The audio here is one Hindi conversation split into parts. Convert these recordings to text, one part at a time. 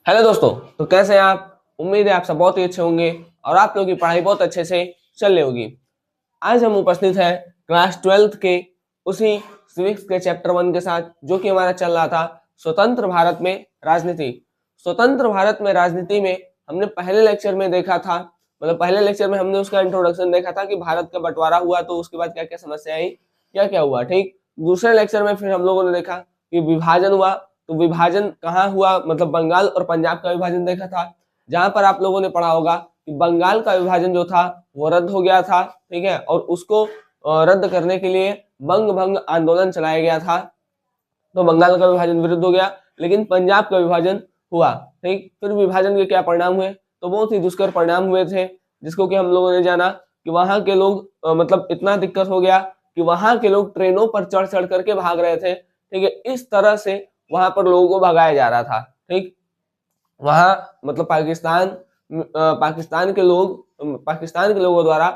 हेलो दोस्तों। तो कैसे हैं आप? उम्मीद है आप सब बहुत ही अच्छे होंगे और आप लोगों की पढ़ाई बहुत अच्छे से चल रही होगी। आज हम उपस्थित हैं क्लास 12th के उसी सिविक्स के चैप्टर 1 के साथ, जो कि हमारा चल रहा था स्वतंत्र भारत में राजनीति। स्वतंत्र भारत में राजनीति में हमने पहले लेक्चर में देखा था, मतलब पहले लेक्चर में हमने उसका इंट्रोडक्शन देखा था कि भारत का बंटवारा हुआ तो उसके बाद क्या क्या समस्या आई, क्या क्या हुआ। ठीक, दूसरे लेक्चर में फिर हम लोगों ने देखा कि विभाजन हुआ। तो विभाजन कहाँ हुआ, मतलब बंगाल और पंजाब का विभाजन देखा था, जहां पर आप लोगों ने पढ़ा होगा कि बंगाल का विभाजन जो था वो रद्द हो गया था। ठीक है, और उसको रद्द करने के लिए बंग भंग आंदोलन चलाया गया था। तो बंगाल का विभाजन विरुद्ध हो गया, लेकिन पंजाब का विभाजन हुआ। ठीक, फिर विभाजन के क्या परिणाम हुए, तो बहुत ही दुष्कर परिणाम हुए थे, जिसको कि हम लोगों ने जाना कि वहां के लोग मतलब इतना दिक्कत हो गया कि वहां के लोग ट्रेनों पर चढ़ चढ़ करके भाग रहे थे। ठीक है, इस तरह से वहां पर लोगों को भगाया जा रहा था। ठीक, वहां मतलब पाकिस्तान के लोगों द्वारा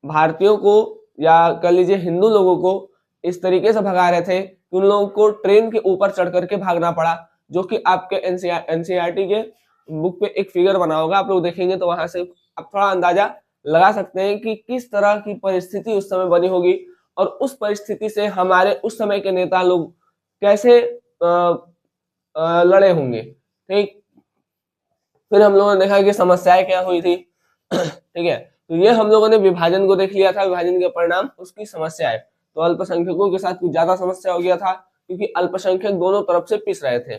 भारतीयों को या कह लीजिए हिंदू लोगों को इस तरीके से भगा रहे थे कि उन लोगों को ट्रेन के ऊपर चढ़ करके भागना पड़ा, जो कि आपके एनसीईआरटी के बुक पे एक फिगर बना होगा, आप लोग देखेंगे तो वहां से आप थोड़ा अंदाजा लगा सकते हैं कि किस तरह की परिस्थिति उस समय बनी होगी और उस परिस्थिति से हमारे उस समय के नेता लोग कैसे लड़े होंगे। ठीक, फिर हम लोगों ने देखा कि समस्याएं क्या हुई थी। ठीक है, तो ये हम लोगों ने विभाजन को देख लिया था, विभाजन के परिणाम, उसकी समस्याएं। तो अल्पसंख्यकों के साथ कुछ ज्यादा समस्या हो गया था, क्योंकि अल्पसंख्यक दोनों तरफ से पिस रहे थे।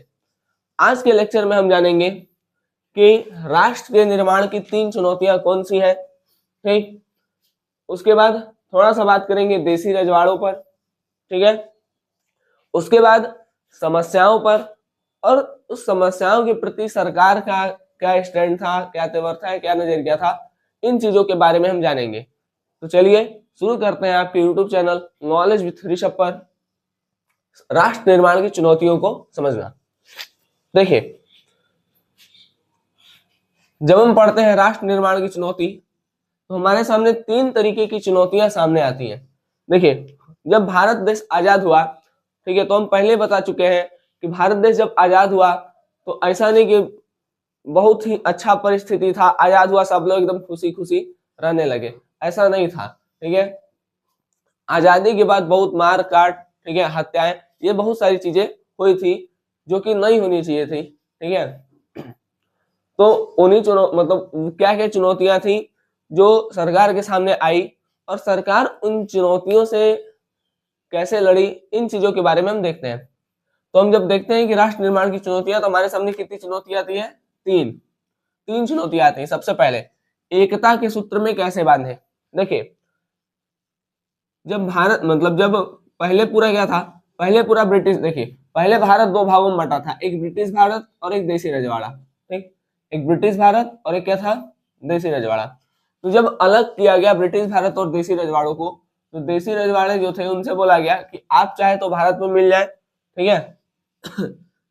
आज के लेक्चर में हम जानेंगे कि राष्ट्र के निर्माण की 3 चुनौतियां कौन सी हैं। ठीक, उसके बाद थोड़ा सा बात करेंगे देसी रजवाड़ों पर। ठीक है, उसके बाद समस्याओं पर, और उस समस्याओं के प्रति सरकार का क्या स्टैंड था, क्या तेवर था, क्या नजरिया था, इन चीजों के बारे में हम जानेंगे। तो चलिए शुरू करते हैं आपके YouTube channel knowledge with Rishabh पर राष्ट्र निर्माण की चुनौतियों को समझना। देखिए, जब हम पढ़ते हैं राष्ट्र निर्माण की चुनौती, तो हमारे सामने 3 तरीके की चुनौतियां सामने आती हैं। देखिए, जब भारत देश आजाद हुआ, ठीक है, तो हम पहले बता चुके हैं कि भारत देश जब आजाद हुआ तो ऐसा नहीं कि बहुत ही अच्छा परिस्थिति था, आजाद हुआ सब लोग एकदम खुशी खुशी रहने लगे, ऐसा नहीं था। ठीक है, आजादी के बाद बहुत मार काट, ठीक है, हत्याएं, ये बहुत सारी चीजें हुई थी जो कि नहीं होनी चाहिए थी। ठीक है, तो उन्हीं मतलब क्या क्या चुनौतियां थी जो सरकार के सामने आई, और सरकार उन चुनौतियों से कैसे लड़ी, इन चीजों के बारे में हम देखते हैं। तो हम जब देखते हैं कि राष्ट्र निर्माण की चुनौतियां, तो हमारे सामने कितनी चुनौतियां आती है? 3। 3 चुनौतियां आती हैं। सबसे पहले, एकता के सूत्र में कैसे बांधे। देखिए, जब भारत मतलब जब पहले पूरा क्या था, पहले पूरा ब्रिटिश, देखिए पहले भारत 2 भागों में बटा था, एक ब्रिटिश भारत और एक देसी रजवाड़ा। ठीक, एक ब्रिटिश भारत और एक क्या था, देसी रजवाड़ा। तो जब अलग किया गया ब्रिटिश भारत और देसी रजवाड़ों को, तो देसी रजवाड़े जो थे उनसे बोला गया कि आप चाहे तो भारत में मिल जाए। ठीक है,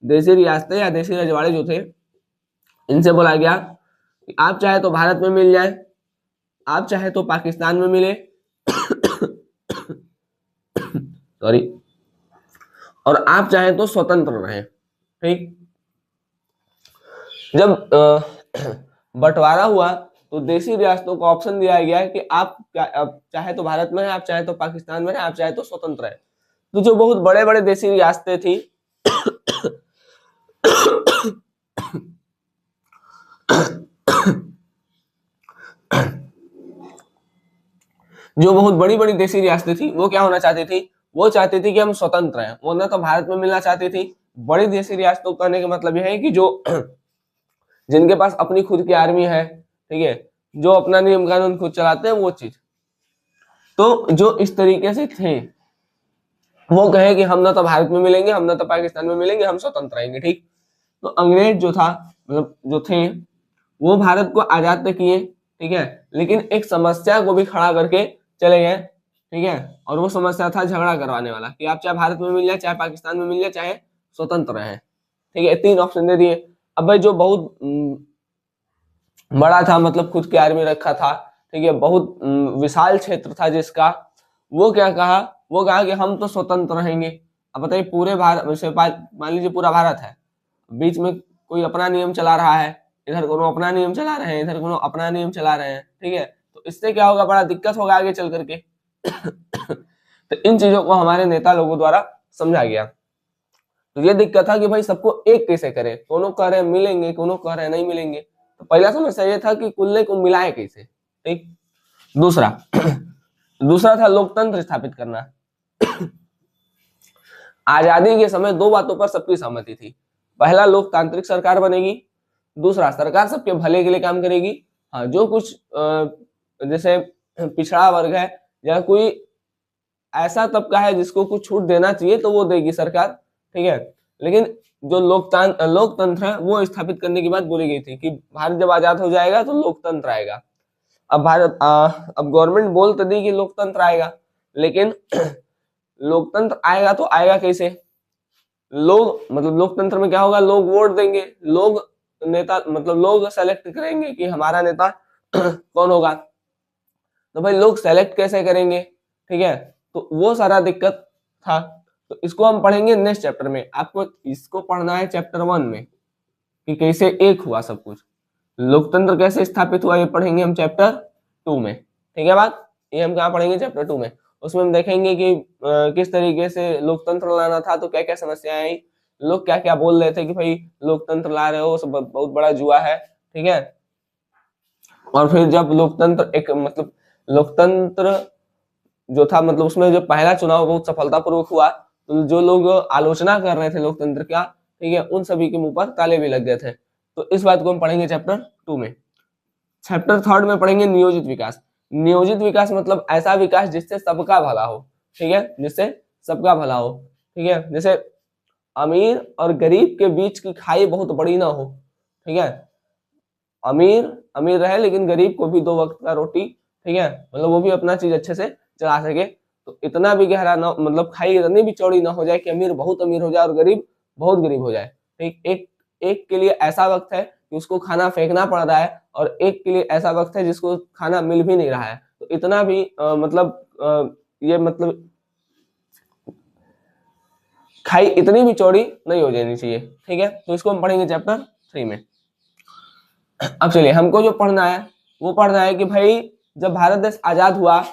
देसी रियासतें या देसी रजवाड़े जो थे, इनसे बोला गया कि आप चाहे तो भारत में मिल जाए, आप चाहे तो पाकिस्तान में मिले, सॉरी, और आप चाहे तो स्वतंत्र रहें। ठीक, जब बंटवारा हुआ तो देसी रियासतों को ऑप्शन दिया गया है कि आप चाहे तो भारत में है, आप चाहे तो पाकिस्तान में है, आप चाहे तो स्वतंत्र है। तो जो बहुत बड़े बड़े देसी रियासतें थी जो बहुत बड़ी बड़ी देसी रियासतें थी, वो क्या होना चाहती थी, वो चाहती थी कि हम स्वतंत्र हैं, वो ना तो भारत में मिलना चाहती थी। बड़ी देसी रियासतों कहने का मतलब यह है कि जो जिनके पास अपनी खुद की आर्मी है, ठीक है, जो अपना नियम कानून खुद चलाते हैं, वो चीज। तो जो इस तरीके से थे, वो कहे कि हम ना तो भारत में मिलेंगे, हम ना तो पाकिस्तान में मिलेंगे, हम स्वतंत्र रहेंगे। ठीक, तो अंग्रेज जो था, मतलब जो थे, वो भारत को आजाद तो किए, ठीक है, लेकिन एक समस्या को भी खड़ा करके चले गए। ठीक है, और वो समस्या था झगड़ा करवाने वाला, कि आप चाहे भारत में मिल जाए, चाहे पाकिस्तान में मिल जाए, चाहे स्वतंत्र रहे। ठीक है, 3 ऑप्शन दे दिए। अब भाई जो बहुत बड़ा था, मतलब खुद की आर्मी रखा था, ठीक है, बहुत विशाल क्षेत्र था जिसका, वो क्या कहा, वो कहा कि हम तो स्वतंत्र रहेंगे। अब बताइए, पूरे भारत, मान लीजिए पूरा भारत है, बीच में कोई अपना नियम चला रहा है, इधर कोनो अपना नियम चला रहे हैं, इधर कोनो अपना नियम चला रहे हैं, ठीक है। तो इससे क्या होगा, बड़ा दिक्कत होगा आगे चल करके। तो इन चीजों को हमारे नेता लोगों द्वारा समझा गया। तो ये दिक्कत था कि भाई सबको एक कैसे करें, कोनो कह रहे मिलेंगे, कोनो कह रहे नहीं मिलेंगे। तो पहला समस्या ये था कि कुल्ले को मिलाए कैसे, ठीक। दूसरा दूसरा था लोकतंत्र स्थापित करना। आजादी के समय दो बातों पर सबकी सहमति थी। पहला, लोकतांत्रिक सरकार बनेगी। दूसरा, सरकार सबके भले के लिए काम करेगी। हाँ, जो कुछ जैसे पिछड़ा वर्ग है या कोई ऐसा तबका है जिसको कुछ छूट देना चाहिए तो वो देगी सरकार, ठीक है। लेकिन जो लोकतंत्र है वो स्थापित करने की बात बोली गई थी कि भारत जब आजाद हो जाएगा तो लोकतंत्र आएगा। अब अब गवर्नमेंट बोल तो दी कि लोकतंत्र आएगा, लेकिन लोकतंत्र आएगा तो आएगा कैसे? लोग मतलब लोकतंत्र में क्या होगा, लोग वोट देंगे, लोग नेता मतलब लोग सेलेक्ट करेंगे कि हमारा नेता कौन होगा। तो भाई लोग सेलेक्ट कैसे करेंगे, ठीक है। तो वो सारा दिक्कत था। तो इसको हम पढ़ेंगे नेक्स्ट चैप्टर में। आपको इसको पढ़ना है चैप्टर 1 में कि कैसे एक हुआ सब कुछ, लोकतंत्र कैसे स्थापित हुआ, ये पढ़ेंगे हम चैप्टर 2 में, ठीक है बात। ये हम कहाँ पढ़ेंगे, चैप्टर 2 में। उसमें हम देखेंगे कि किस तरीके से लोकतंत्र लाना था, तो क्या क्या समस्याएं आई, लोग क्या क्या बोल रहे थे कि भाई लोकतंत्र ला रहे हो, सब बहुत बड़ा जुआ है, ठीक है। और फिर जब लोकतंत्र एक मतलब लोकतंत्र जो था मतलब उसमें जो पहला चुनाव बहुत सफलतापूर्वक हुआ, तो जो लोग आलोचना कर रहे थे लोकतंत्र का, ठीक है, उन सभी के मुंह पर ताले भी लग गए थे। तो इस बात को हम पढ़ेंगे चैप्टर 2 में। चैप्टर 3 में पढ़ेंगे नियोजित विकास। नियोजित विकास मतलब ऐसा विकास जिससे सबका भला हो, ठीक है, जिससे सबका भला हो, ठीक है। जैसे अमीर और गरीब के बीच की खाई बहुत बड़ी ना हो, ठीक है। अमीर अमीर रहे लेकिन गरीब को भी 2 वक्त का रोटी, ठीक है, मतलब वो भी अपना चीज अच्छे से चला सके। तो इतना भी गहरा ना, मतलब खाई इतनी भी चौड़ी ना हो जाए कि अमीर बहुत अमीर हो जाए और गरीब बहुत गरीब हो जाए, ठीक। एक के लिए ऐसा वक्त है कि उसको खाना फेंकना पड़ रहा है, और एक के लिए ऐसा वक्त है जिसको खाना मिल भी नहीं रहा है। तो इतना भी ये मतलब खाई इतनी भी चौड़ी नहीं हो जानी चाहिए, ठीक है। तो इसको हम पढ़ेंगे चैप्टर 3 में। अब चलिए, हमको जो पढ़ना है वो पढ़ना है कि भाई जब भारत देश आजाद हुआ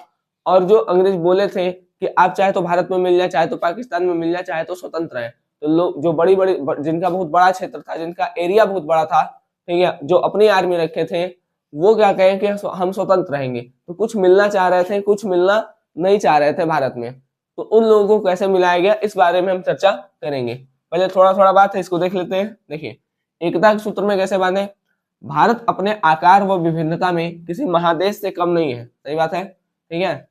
और जो अंग्रेज बोले थे कि आप चाहे तो भारत में मिल जाए, चाहे तो पाकिस्तान में मिल जाए, चाहे तो स्वतंत्र है, तो लोग जो बड़ी बड़ी जिनका बहुत बड़ा क्षेत्र था, जिनका एरिया बहुत बड़ा था, ठीक है, जो अपनी आर्मी रखे थे, वो क्या कहें कि हम स्वतंत्र रहेंगे। तो कुछ मिलना चाह रहे थे, कुछ मिलना नहीं चाह रहे थे भारत में। तो उन लोगों को कैसे मिलाया गया, इस बारे में हम चर्चा करेंगे। पहले थोड़ा थोड़ा बात है, इसको देख लेते हैं। देखिए, एकता के सूत्र में कैसे बांधे, भारत अपने आकार व विभिन्नता में किसी महादेश से कम नहीं है, सही बात है, ठीक है।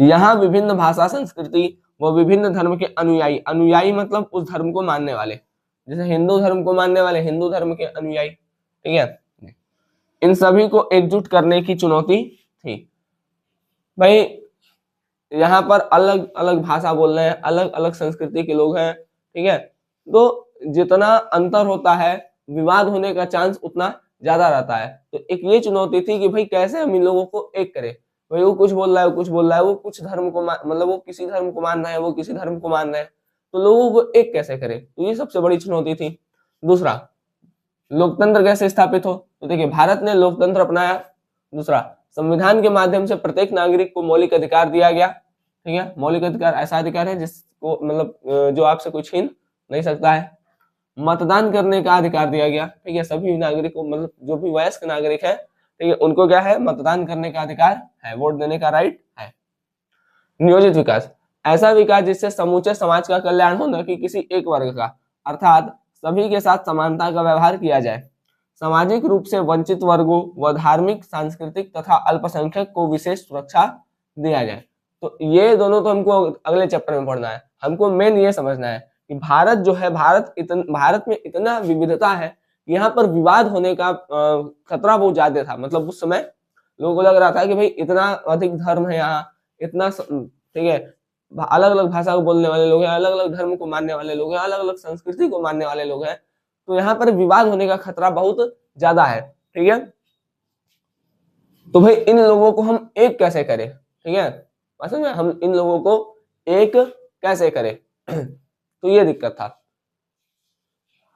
यहाँ विभिन्न भाषा, संस्कृति व विभिन्न धर्म के अनुयायी, अनुयायी मतलब उस धर्म को मानने वाले, जैसे हिंदू धर्म को मानने वाले हिंदू धर्म के अनुयायी, ठीक है, इन सभी को एकजुट करने की चुनौती थी। भाई यहाँ पर अलग अलग भाषा बोल रहे हैं, अलग अलग संस्कृति के लोग हैं, ठीक है। तो जितना अंतर होता है, विवाद होने का चांस उतना ज्यादा रहता है। तो एक ये चुनौती थी कि भाई कैसे हम इन लोगों को एक करें। भाई वो कुछ बोल रहा है, वो कुछ बोल रहा है, वो कुछ धर्म को मतलब वो किसी धर्म को मान रहा है, वो किसी धर्म को मान रहे हैं, तो लोगों को एक कैसे करें। तो ये सबसे बड़ी चुनौती थी। दूसरा, लोकतंत्र कैसे स्थापित हो, तो देखिए भारत ने लोकतंत्र अपनाया। दूसरा, संविधान के माध्यम से प्रत्येक नागरिक को मौलिक अधिकार दिया गया, ठीक है। मौलिक अधिकार ऐसा अधिकार है जिसको मतलब जो आपसे कोई छीन नहीं सकता है। मतदान करने का अधिकार दिया गया, ठीक है, सभी नागरिकों मतलब जो भी वयस्क नागरिक है, ठीक है, उनको क्या है, मतदान करने का अधिकार है, वोट देने का राइट है। नियोजित विकास, ऐसा विकास जिससे समूचे समाज का कल्याण हो, न कि किसी एक वर्ग का, अर्थात सभी के साथ समानता का व्यवहार किया जाए। सामाजिक रूप से वंचित वर्गों व धार्मिक, सांस्कृतिक तथा अल्पसंख्यक को विशेष सुरक्षा दिया जाए। तो ये दोनों तो हमको अगले चैप्टर में पढ़ना है। हमको मेन ये समझना है कि भारत जो है, भारत में इतना विविधता है, यहाँ पर विवाद होने का खतरा बहुत ज्यादा था। मतलब उस समय लोगों को लग रहा था कि भाई इतना अधिक धर्म है यहाँ, इतना, ठीक है, अलग अलग भाषा को बोलने वाले लोग हैं, अलग अलग धर्म को मानने वाले लोग हैं, अलग अलग संस्कृति को मानने वाले लोग हैं, तो यहाँ पर विवाद होने का खतरा बहुत ज्यादा है, ठीक है। तो भाई इन लोगों को हम एक कैसे करें, ठीक है, समझ में, हम इन लोगों को एक कैसे करें। तो ये दिक्कत था।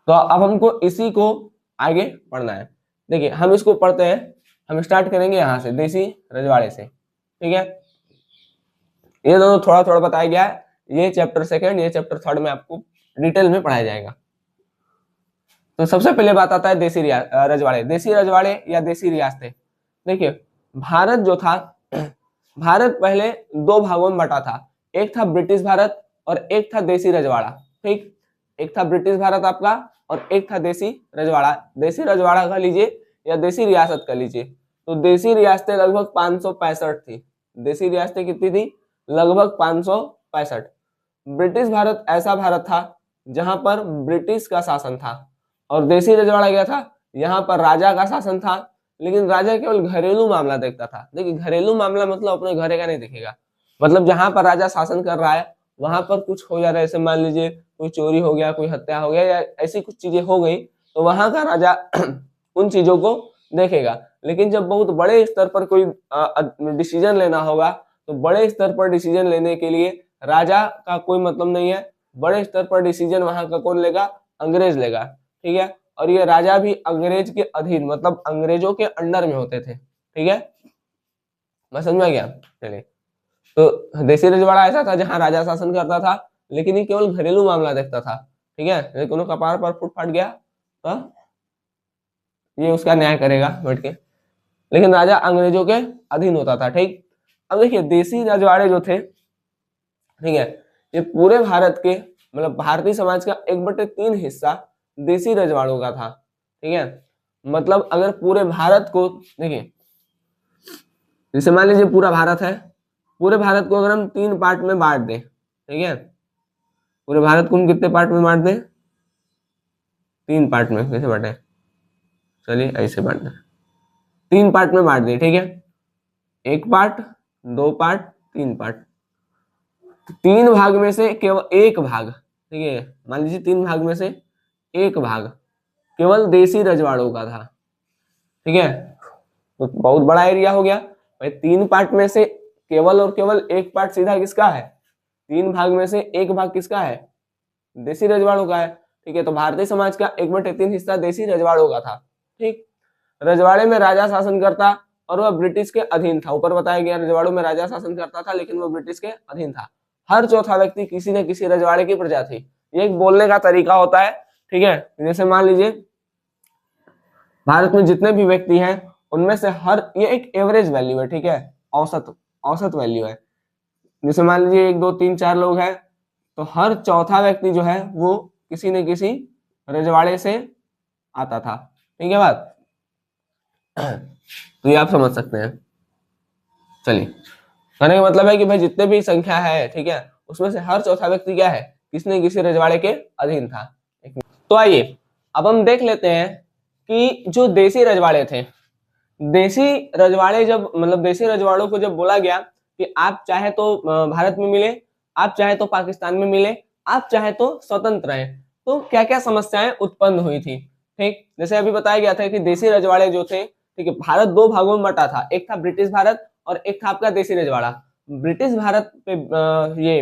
तो अब हमको इसी को आगे पढ़ना है। देखिए हम इसको पढ़ते हैं, हम स्टार्ट करेंगे यहाँ से, देसी रजवाड़े से, ठीक है। ये दोनों थोड़ा थोड़ा बताया गया है, ये चैप्टर सेकंड, ये चैप्टर थर्ड में आपको डिटेल में पढ़ाया जाएगा। तो सबसे पहले बात आता है देसी रजवाड़े। देसी रजवाड़े या देसी रियासतें। देखिए भारत जो था, भारत पहले दो भागों में बटा था, एक था ब्रिटिश भारत और एक था देसी रजवाड़ा, ठीक। एक था ब्रिटिश भारत आपका और एक था देसी रजवाड़ा। देसी रजवाड़ा कह लीजिए या देसी रियासत कह लीजिए। तो देसी रियासतें लगभग 565 थी। देसी रियासतें कितनी थी? लगभग 565। ब्रिटिश भारत ऐसा भारत था जहां पर ब्रिटिश का शासन था, और देसी रजवाड़ा क्या था? यहाँ पर राजा का शासन था, लेकिन राजा केवल घरेलू मामला देखता था। देखिए घरेलू मामला मतलब अपने घरे का नहीं देखेगा, मतलब जहां पर राजा शासन कर रहा है वहां पर कुछ हो जा रहा है, जैसे मान लीजिए कोई चोरी हो गया, कोई हत्या हो गया, या ऐसी कुछ चीजें हो गई, तो वहां का राजा उन चीजों को देखेगा। लेकिन जब बहुत बड़े स्तर पर कोई डिसीजन लेना होगा, तो बड़े स्तर पर डिसीजन लेने के लिए राजा का कोई मतलब नहीं है। बड़े स्तर पर डिसीजन वहां का कौन लेगा? अंग्रेज लेगा, ठीक है। और ये राजा भी अंग्रेज के अधीन, मतलब अंग्रेजों के अंडर में होते थे, ठीक है। मैं समझ में गया? चलिए, तो देसी रजवाड़ा ऐसा था जहां राजा शासन करता था, लेकिन ये केवल घरेलू मामला देखता था, ठीक है। लेकिन कपार पर फुट फाट गया तो ये उसका न्याय करेगा बैठ के, लेकिन राजा अंग्रेजों के अधीन होता था, ठीक। अब देखिए देसी रजवाड़े जो थे, ठीक है, ये पूरे भारत के, मतलब भारतीय समाज का 1/3 हिस्सा देसी रजवाड़ों का था, ठीक है। मतलब अगर पूरे भारत को देखिए, जैसे मान लीजिए पूरा भारत है, पूरे भारत को अगर हम 3 पार्ट में बांट दें, ठीक है, पूरे भारत को हम कितने पार्ट में बांट दें? 3 पार्ट में। कैसे बांटे? चलिए ऐसे बांट दें, 3 पार्ट में बांट दें, ठीक है। 1 पार्ट, 2 पार्ट, 3 पार्ट। 3 भाग में से केवल 1 भाग, ठीक है, मान लीजिए 3 भाग में से 1 भाग केवल देसी रजवाड़ों का था, ठीक है। तो बहुत बड़ा एरिया हो गया भाई। 3 पार्ट में से केवल और केवल 1 पार्ट सीधा किसका है? 3 भाग में से 1 भाग किसका है? देसी रजवाड़ों का है, ठीक है। तो भारतीय समाज का 1/3 हिस्सा देसी रजवाड़ों का था, ठीक। रजवाड़े में राजा शासन करता और वह ब्रिटिश के अधीन था। ऊपर बताया गया रजवाड़ों में राजा शासन करता था, लेकिन वह ब्रिटिश के अधीन था। हर चौथा व्यक्ति किसी न किसी रजवाड़े की प्रजा थी। ये एक बोलने का तरीका होता है, ठीक है। जैसे मान लीजिए भारत में जितने भी व्यक्ति हैं उनमें से हर, ये एक एवरेज वैल्यू है, ठीक है, औसत औसत वैल्यू है। जैसे मान लीजिए 1 2 3 4 लोग हैं, तो हर चौथा व्यक्ति जो है वो किसी न किसी रजवाड़े से आता था, ठीक है बात। तो ये आप समझ सकते हैं। चलिए, कहने का मतलब है कि भाई जितने भी संख्या है, ठीक है, उसमें से हर चौथा व्यक्ति क्या है? किसी न किसी रजवाड़े के अधीन था। तो आइए अब हम देख लेते हैं कि जो देसी रजवाड़े थे, देसी रजवाड़े जब, मतलब देसी रजवाड़ों को जब बोला गया कि आप चाहे तो भारत में मिले, आप चाहे तो पाकिस्तान में मिले, आप चाहे तो स्वतंत्र रहे, तो क्या क्या समस्याएं उत्पन्न हुई थी, ठीक। जैसे अभी बताया गया था कि देसी रजवाड़े जो थे, ठीक है, भारत 2 भागों में बटा था, एक था ब्रिटिश भारत और एक था आपका देसी रजवाड़ा। ब्रिटिश भारत पे ये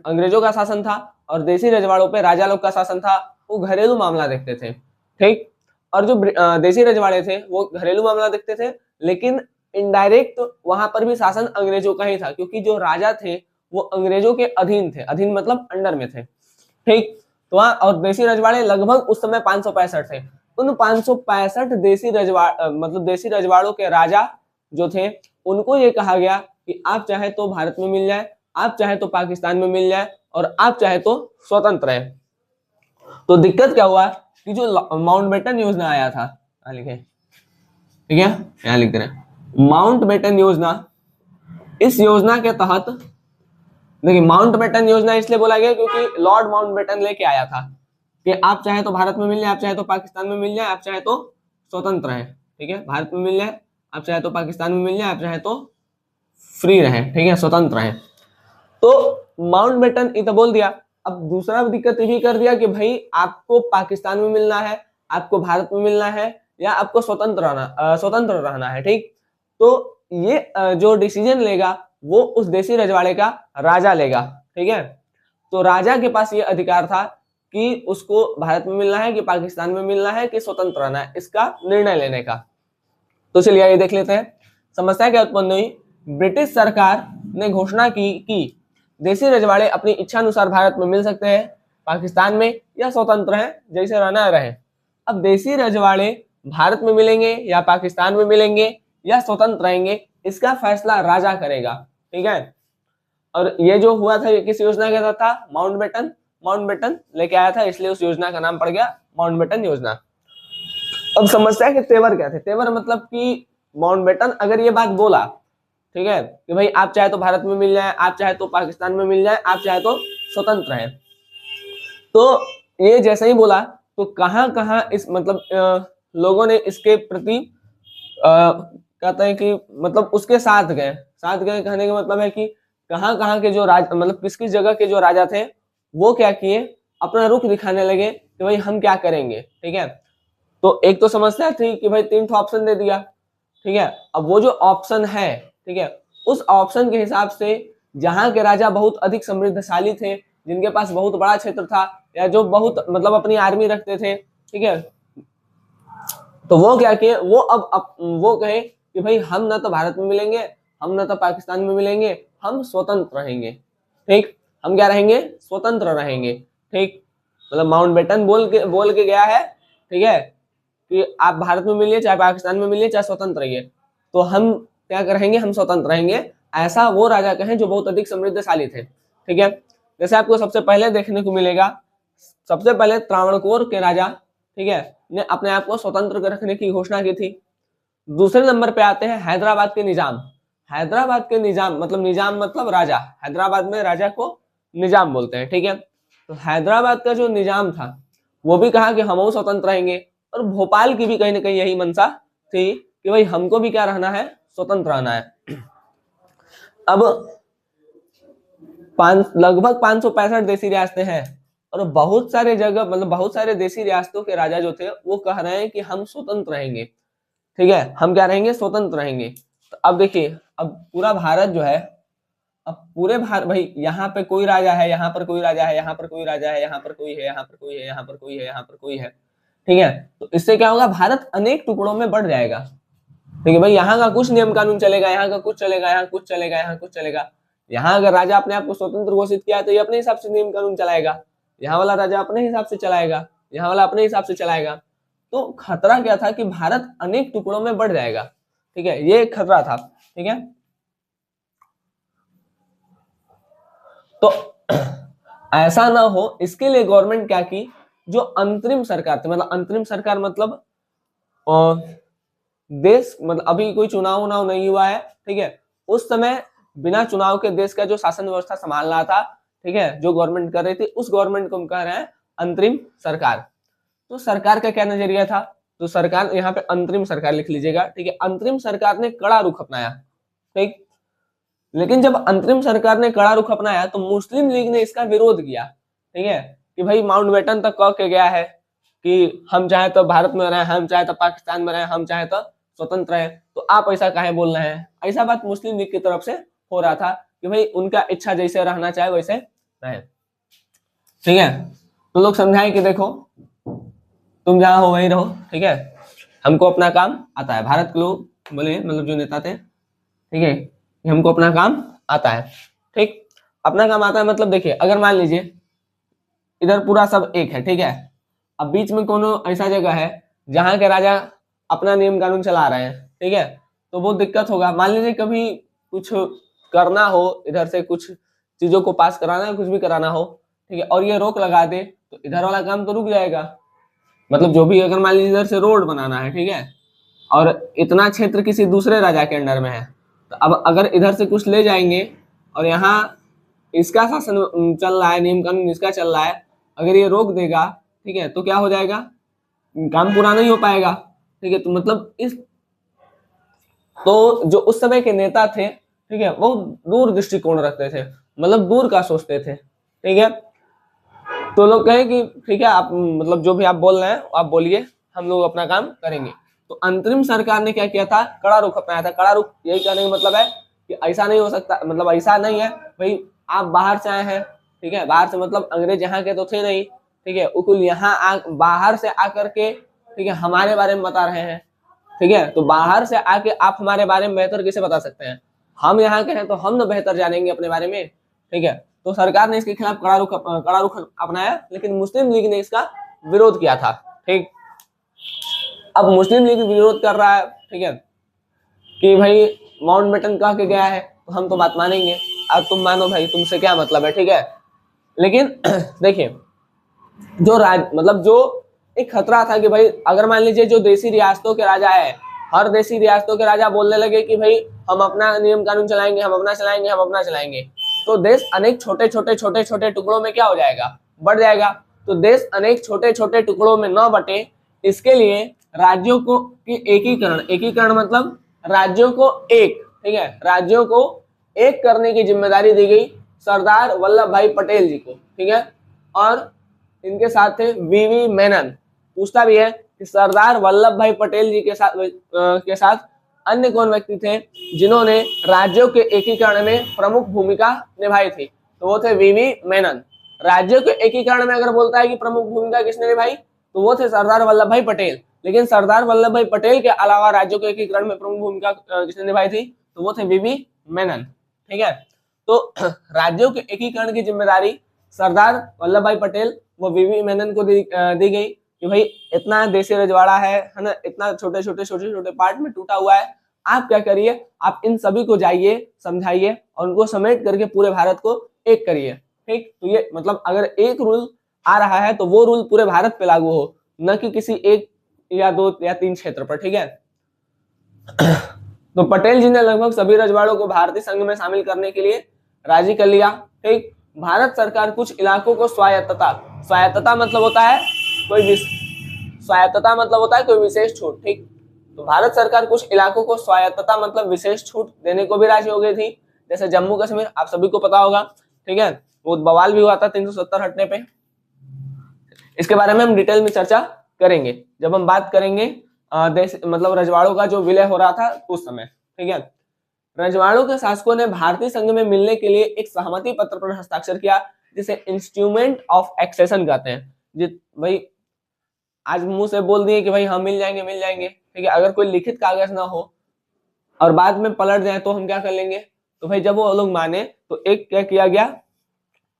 अंग्रेजों का शासन था, और देसी रजवाड़ों पे राजा लोग का शासन था। वो घरेलू मामला देखते थे, ठीक। और जो देसी रजवाड़े थे वो घरेलू मामला देखते थे, लेकिन इनडायरेक्ट वहां पर भी शासन अंग्रेजों का ही था, क्योंकि जो राजा थे वो अंग्रेजों के अधीन थे, अधीन मतलब अंडर में थे, ठीक। तो वहां, और देसी रजवाड़े लगभग उस समय 565 थे। उन 565 देसी मतलब देसी रजवाड़ों के राजा जो थे, उनको ये कहा गया कि आप चाहे तो भारत में मिल जाए, आप चाहे तो पाकिस्तान में मिल जाए, और आप चाहे तो स्वतंत्र है। तो दिक्कत क्या हुआ कि जो माउंटबेटन योजना आया था, लिखे, ठीक है, यहाँ लिख रहे हैं माउंटबेटन योजना। इस योजना के तहत, देखिए माउंटबेटन योजना इसलिए बोला गया क्योंकि लॉर्ड माउंटबेटन लेके आया था कि आप चाहे तो भारत में मिल जाए, आप चाहे तो पाकिस्तान में मिल जाए, आप चाहे तो स्वतंत्र है, ठीक है, भारत में मिल जाए, आप चाहे तो पाकिस्तान में मिल जाए, आप चाहे तो फ्री रहे, ठीक है, स्वतंत्र है। तो माउंटबेटन इतना बोल दिया। अब दूसरा दिक्कत ये भी कर दिया कि भाई आपको पाकिस्तान में मिलना है, आपको भारत में मिलना है, या आपको स्वतंत्र रहना है, ठीक। तो ये जो डिसीजन लेगा वो उस देसी रजवाड़े का राजा लेगा, ठीक है। तो राजा के पास ये अधिकार था कि उसको भारत में मिलना है कि पाकिस्तान में मिलना है कि स्वतंत्र रहना है, इसका निर्णय लेने का। तो चलिए ये देख लेते हैं समस्या क्या उत्पन्न हुई। ब्रिटिश सरकार ने घोषणा की कि देसी रजवाड़े अपनी इच्छा अनुसार भारत में मिल सकते हैं, पाकिस्तान में या स्वतंत्र हैं, जैसे रहना रहे। अब देसी रजवाड़े भारत में मिलेंगे या पाकिस्तान में मिलेंगे या स्वतंत्र रहेंगे, इसका फैसला राजा करेगा, ठीक है। और ये जो हुआ था ये किस योजना के तहत था? माउंटबेटन लेके आया था, इसलिए उस योजना का नाम पड़ गया माउंटबेटन योजना। अब समस्या के तेवर क्या थे? तेवर मतलब कि माउंटबेटन अगर ये बात बोला, ठीक है, कि भाई आप चाहे तो भारत में मिल जाए, आप चाहे तो पाकिस्तान में मिल जाए, आप चाहे तो स्वतंत्र है, तो ये जैसे ही बोला तो कहां कहां इस मतलब लोगों ने इसके प्रति कहते हैं कि मतलब उसके साथ गए कहने का मतलब है कि कहां कहां के जो राज मतलब किस किस जगह के जो राजा थे वो क्या किए, अपना रुख दिखाने लगे कि भाई हम क्या करेंगे, ठीक है। तो एक तो समस्या थी कि भाई 3 ऑप्शन दे दिया, ठीक है। अब वो जो ऑप्शन है, ठीक है, उस ऑप्शन के हिसाब से जहां के राजा बहुत अधिक समृद्धशाली थे, जिनके पास बहुत बड़ा क्षेत्र था, या जो बहुत मतलब अपनी आर्मी रखते थे, ठीक है, तो वो क्या किए, वो अब वो कहे कि भाई हम ना तो भारत में मिलेंगे, हम ना तो पाकिस्तान में मिलेंगे, हम स्वतंत्र रहेंगे, ठीक। हम क्या रहेंगे? स्वतंत्र रहेंगे, ठीक। मतलब माउंटबेटन बोल के गया है, ठीक है, कि आप भारत में मिलिए चाहे पाकिस्तान में मिलिए चाहे स्वतंत्र रहिए, तो हम क्या करेंगे? हम स्वतंत्र रहेंगे, ऐसा वो राजा कहें जो बहुत अधिक समृद्धशाली थे, ठीक है। जैसे आपको सबसे पहले देखने को मिलेगा, सबसे पहले त्रावणकोर के राजा, ठीक है, ने अपने आप को स्वतंत्र रखने की घोषणा की थी। दूसरे नंबर पे आते हैं हैदराबाद के निजाम। हैदराबाद के निजाम मतलब राजा, हैदराबाद में राजा को निजाम बोलते हैं, ठीक है। तो हैदराबाद का जो निजाम था वो भी कहा कि हम स्वतंत्र रहेंगे, और भोपाल की भी कहीं ना कहीं यही मंशा थी कि भाई हमको भी क्या रहना है? स्वतंत्र रहना है। अब लगभग 565 देसी रियासतें हैं, और बहुत सारे जगह मतलब बहुत सारे देसी रियासतों के राजा जो थे वो कह रहे हैं कि हम स्वतंत्र रहेंगे, ठीक है, हम क्या रहेंगे? स्वतंत्र रहेंगे। तो अब देखिए, अब पूरा भारत जो है, अब पूरे भारत भाई यहाँ पे कोई राजा है, यहाँ पर कोई राजा है, यहाँ पर कोई राजा है, यहाँ पर कोई है, यहाँ पर कोई है, यहाँ पर कोई है, यहाँ पर कोई है, ठीक है। तो इससे क्या होगा? भारत अनेक टुकड़ों में बढ़ जाएगा, ठीक है भाई। यहाँ का कुछ नियम कानून चलेगा, यहाँ का कुछ चलेगा, यहाँ कुछ चलेगा, यहाँ कुछ चलेगा। यहाँ अगर राजा अपने आप को स्वतंत्र घोषित किया तो ये अपने हिसाब से नियम कानून चलाएगा, यहाँ वाला राजा अपने हिसाब से चलाएगा, यहाँ वाला अपने हिसाब से चलाएगा। तो खतरा क्या था कि भारत अनेक टुकड़ों में बढ़ जाएगा, ठीक है, ये खतरा था, ठीक है। तो ऐसा ना हो इसके लिए गवर्नमेंट क्या की, जो अंतरिम सरकार थी, मतलब अंतरिम सरकार मतलब देश मतलब अभी कोई चुनाव नहीं हुआ है, ठीक है, उस समय बिना चुनाव के देश का जो शासन व्यवस्था संभालना था, ठीक है, जो गवर्नमेंट कर रही थी, उस गवर्नमेंट को हम कह रहे हैं अंतरिम सरकार। तो सरकार का क्या नजरिया था? तो सरकार यहाँ पे अंतरिम सरकार लिख लीजिएगा, ठीक है। अंतरिम सरकार ने कड़ा रुख अपनाया, ठीक। लेकिन जब अंतरिम सरकार ने कड़ा रुख अपनाया तो मुस्लिम लीग ने इसका विरोध किया, ठीक है, कि भाई माउंटबेटन तक कह के गया है कि हम चाहे तो भारत में रहे, हम चाहे तो पाकिस्तान में रहे, हम चाहे तो स्वतंत्र है, तो आप ऐसा काहे बोल रहे हैं? ऐसा बात मुस्लिम लीग की तरफ से हो रहा था कि भाई उनका इच्छा जैसे रहना चाहे वैसे रहे, ठीक है। तो लोग समझाए कि देखो तुम जहां हो वहीं रहो, ठीक है, हमको अपना काम आता है। भारत के लोग बोले, मतलब जो नेता थे, ठीक है, हमको अपना काम आता है, ठीक। अपना काम आता है मतलब देखिए, अगर मान लीजिए इधर पूरा सब एक है, ठीक है, अब बीच में कोनो ऐसा जगह है जहां के राजा अपना नियम कानून चला रहे हैं, ठीक है, तो वो दिक्कत होगा। मान लीजिए कभी कुछ करना हो, इधर से कुछ चीजों को पास कराना है, कुछ भी कराना हो, ठीक है, और ये रोक लगा दे तो इधर वाला काम तो रुक जाएगा। मतलब जो भी, अगर मान लीजिए इधर से रोड बनाना है, ठीक है, और इतना क्षेत्र किसी दूसरे राजा के अंडर में है, तो अब अगर इधर से कुछ ले जाएंगे और यहाँ इसका शासन चल रहा है, नियम कानून इसका चल रहा है, अगर ये रोक देगा, ठीक है, तो क्या हो जाएगा? काम पूरा नहीं हो पाएगा, ठीक है। तो मतलब इस तो जो उस समय के नेता थे, ठीक है, वो दूर दृष्टिकोण रखते थे, मतलब दूर का सोचते थे, ठीक है। तो लोग कहे कि ठीक है, आप मतलब जो भी आप बोल रहे हैं आप बोलिए, हम लोग अपना काम करेंगे। तो अंतरिम सरकार ने क्या किया था? कड़ा रुख अपनाया था। कड़ा रुख यही कहने का मतलब है कि ऐसा नहीं हो सकता, मतलब ऐसा नहीं है भाई आप बाहर से आए हैं, ठीक है, बाहर से मतलब अंग्रेज यहाँ के तो थे नहीं, ठीक है, वो कुल यहाँ बाहर से आकर के, ठीक है, हमारे बारे में बता रहे हैं, ठीक है। तो बाहर से आके आप हमारे बारे में बेहतर कैसे बता सकते हैं? हम यहाँ के हैं तो हम ना बेहतर जानेंगे अपने बारे में, ठीक है। तो सरकार ने इसके खिलाफ कड़ा रुख अपनाया, लेकिन मुस्लिम लीग ने इसका विरोध किया था, ठीक। अब मुस्लिम लीग विरोध कर रहा है, ठीक है, कि भाई माउंटबेटन कह के गया है तो हम तो बात मानेंगे, अब तुम मानो भाई, तुमसे क्या मतलब है, ठीक है। लेकिन देखिए, जो मतलब जो एक खतरा था कि भाई अगर मान लीजिए जो देसी रियासतों के राजा है, हर देसी रियासतों के राजा बोलने लगे कि भाई हम अपना नियम कानून चलाएंगे, हम अपना चलाएंगे, हम अपना चलाएंगे, तो देश अनेक छोटे छोटे टुकड़ों में क्या हो जाएगा, बढ़ जाएगा। तो देश अनेक छोटे छोटे टुकड़ों में न बटे, इसके लिए राज्यों को की एकीकरण मतलब राज्यों को एक, ठीक है, राज्यों को एक करने की जिम्मेदारी दी गई सरदार वल्लभ भाई पटेल जी को, ठीक है। और इनके साथ थे वीवी मेनन। पूछता भी है कि सरदार वल्लभ भाई पटेल जी के साथ अन्य कौन व्यक्ति थे जिन्होंने राज्यों के एकीकरण में प्रमुख भूमिका निभाई थी? तो वो थे वीवी मेनन। राज्यों के एकीकरण में अगर बोलता है कि प्रमुख भूमिका किसने निभाई, तो वो थे सरदार वल्लभ भाई पटेल। लेकिन सरदार वल्लभ भाई पटेल के अलावा राज्यों के एकीकरण में प्रमुख भूमिका किसने निभाई थी? तो वो थे वीवी मेनन, ठीक है। तो राज्यों के एकीकरण की जिम्मेदारी सरदार वल्लभ भाई पटेल वो वीवी मेनन को दी गई कि भाई इतना देशी रजवाड़ा है ना, इतना छोटे छोटे पार्ट में टूटा हुआ है, आप क्या करिए, आप इन सभी को जाइए, समझाइए और उनको समेट करके पूरे भारत को एक करिए, ठीक। तो ये मतलब अगर एक रूल आ रहा है तो वो रूल पूरे भारत पे लागू हो, न कि किसी एक या दो या तीन क्षेत्र पर, ठीक है। तो पटेल जी ने लगभग सभी रजवाड़ों को भारतीय संघ में शामिल करने के लिए राजी कर लिया, ठीक। भारत सरकार कुछ इलाकों को स्वायत्तता मतलब होता है कोई विशेष छूट, ठीक। तो भारत सरकार कुछ इलाकों को स्वायत्तता मतलब विशेष छूट देने को भी राजी हो गई थी, जैसे जम्मू कश्मीर, आप सभी को पता होगा, ठीक है। वो बवाल भी हुआ था 370 हटने पे। इसके बारे में हम डिटेल में चर्चा करेंगे जब हम बात करेंगे मतलब रजवाड़ों का जो विलय हो रहा था उस समय, ठीक है। रजवाड़ों के शासकों ने भारतीय संघ में मिलने के लिए एक सहमति पत्र पर हस्ताक्षर किया, जिसे इंस्ट्रूमेंट ऑफ एक्सेशन कहते हैं। भाई आज मुंह से बोल दिए कि भाई हम मिल जाएंगे, ठीक है। अगर कोई लिखित कागज ना हो और बाद में पलट जाए तो हम क्या कर लेंगे? तो भाई जब वो लोग माने तो एक क्या किया गया,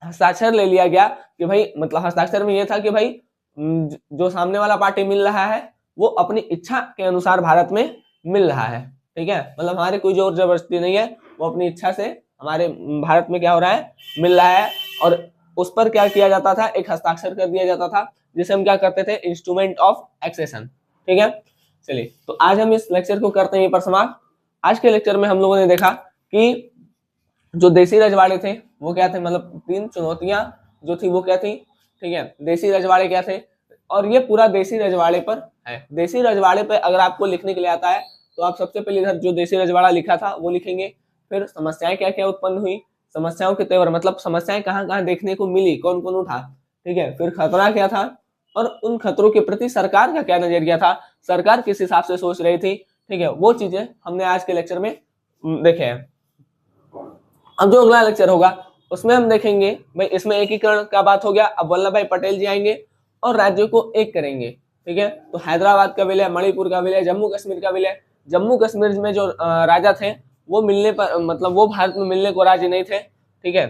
हस्ताक्षर ले लिया गया कि भाई मतलब हस्ताक्षर में ये था कि भाई जो सामने वाला पार्टी मिल रहा है वो अपनी इच्छा के अनुसार भारत में मिल रहा है, ठीक है। मतलब हमारे कोई जोर जबरदस्ती नहीं है, वो अपनी इच्छा से हमारे भारत में क्या हो रहा है, मिल रहा है। और उस पर क्या किया जाता था, एक हस्ताक्षर कर दिया जाता था, जिसे हम क्या करते थे, इंस्ट्रूमेंट ऑफ एक्सेशन, ठीक है। चलिए, तो आज हम इस लेक्चर को करते हैं पर समाप्त। आज के लेक्चर में हम लोगों ने देखा कि जो देसी रजवाड़े थे वो क्या थे, मतलब 3 चुनौतियां जो थी वो क्या थी, ठीक है। देसी रजवाड़े क्या थे, और ये पूरा देसी रजवाड़े पर है। देसी रजवाड़े पर अगर आपको लिखने के लिए आता है तो आप सबसे पहले इधर जो देसी रजवाड़ा लिखा था वो लिखेंगे, फिर समस्याएं क्या क्या उत्पन्न हुई, समस्याओं के तेवर मतलब समस्याएं कहाँ कहाँ देखने को मिली, कौन कौन उठा, ठीक है। फिर खतरा क्या था और उन खतरों के प्रति सरकार का क्या नजरिया था, सरकार किस हिसाब से सोच रही थी, ठीक है। वो चीजें हमने आज के लेक्चर में देखे हैं। अब जो अगला लेक्चर होगा उसमें हम देखेंगे भाई इसमें एकीकरण का बात हो गया। अब वल्लभ भाई पटेल जी आएंगे और राज्यों को एक करेंगे, ठीक है। तो हैदराबाद का विलय, मणिपुर का विलय, जम्मू कश्मीर का विलय। जम्मू कश्मीर में जो राजा थे वो मिलने पर मतलब वो भारत में मिलने को राजी नहीं थे, ठीक है।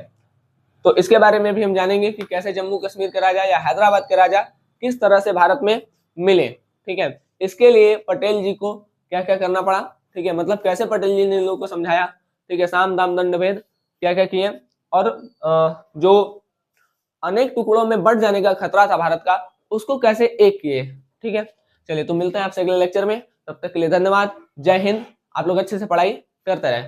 तो इसके बारे में भी हम जानेंगे कि कैसे जम्मू कश्मीर के राजा या हैदराबाद के राजा किस तरह से भारत में मिले, ठीक है। इसके लिए पटेल जी को क्या क्या करना पड़ा, ठीक है, मतलब कैसे पटेल जी ने इन लोगों को समझाया, ठीक है, साम दाम दंड भेद क्या क्या किए, और जो अनेक टुकड़ों में बढ़ जाने का खतरा था भारत का उसको कैसे एक किए, ठीक है। चलिए, तो मिलते हैं आपसे अगले लेक्चर में, तब तक के लिए धन्यवाद, जय हिंद। आप लोग अच्छे से पढ़ाई करते रहे।